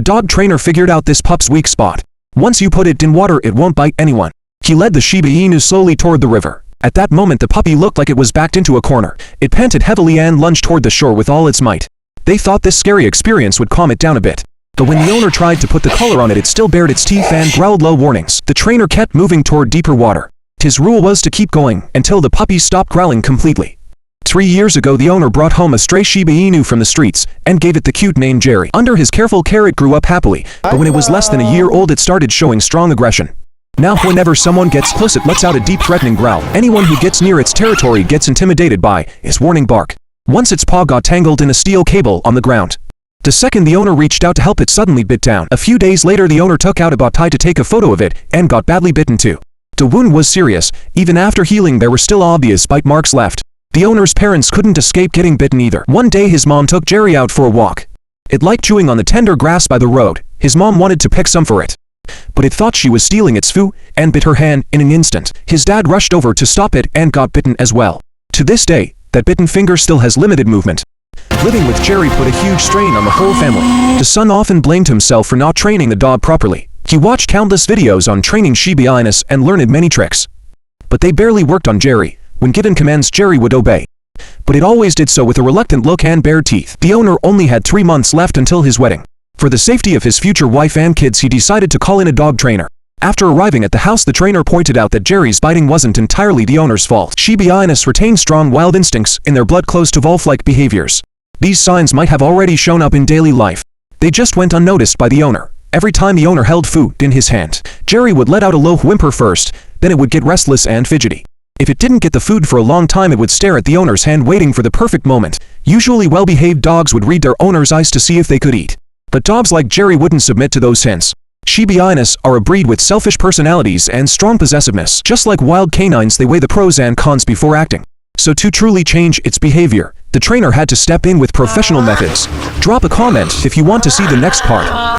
dog trainer figured out this pup's weak spot. Once you put it in water, it won't bite anyone. He led the Shiba Inu slowly toward the river. At that moment the puppy looked like it was backed into a corner. It panted heavily and lunged toward the shore with all its might. They thought this scary experience would calm it down a bit. But when the owner tried to put the collar on it, it still bared its teeth and growled low warnings. The trainer kept moving toward deeper water. His rule was to keep going until the puppy stopped growling completely. 3 years ago the owner brought home a stray Shiba Inu from the streets and gave it the cute name Jerry. Under his careful care it grew up happily, but when it was less than a year old it started showing strong aggression. Now whenever someone gets close it lets out a deep threatening growl. Anyone who gets near its territory gets intimidated by its warning bark. Once its paw got tangled in a steel cable on the ground. The second the owner reached out to help, it suddenly bit down. A few days later the owner took out a bow tie to take a photo of it and got badly bitten too. The wound was serious. Even after healing there were still obvious bite marks left. The owner's parents couldn't escape getting bitten either. One day his mom took Jerry out for a walk. It liked chewing on the tender grass by the road. His mom wanted to pick some for it, but it thought she was stealing its food and bit her hand in an instant. His dad rushed over to stop it and got bitten as well. To this day, that bitten finger still has limited movement. Living with Jerry put a huge strain on the whole family. The son often blamed himself for not training the dog properly. He watched countless videos on training Shiba Inus and learned many tricks. But they barely worked on Jerry. When given commands Jerry would obey. But it always did so with a reluctant look and bared teeth. The owner only had 3 months left until his wedding. For the safety of his future wife and kids he decided to call in a dog trainer. After arriving at the house the trainer pointed out that Jerry's biting wasn't entirely the owner's fault. Shiba Inus retain strong wild instincts in their blood close to wolf-like behaviors. These signs might have already shown up in daily life. They just went unnoticed by the owner. Every time the owner held food in his hand, Jerry would let out a low whimper first, then it would get restless and fidgety. If it didn't get the food for a long time it would stare at the owner's hand waiting for the perfect moment. Usually well-behaved dogs would read their owner's eyes to see if they could eat. But dogs like Jerry wouldn't submit to those hints. Shiba Inus are a breed with selfish personalities and strong possessiveness. Just like wild canines they weigh the pros and cons before acting. So to truly change its behavior, the trainer had to step in with professional methods. Drop a comment if you want to see the next part.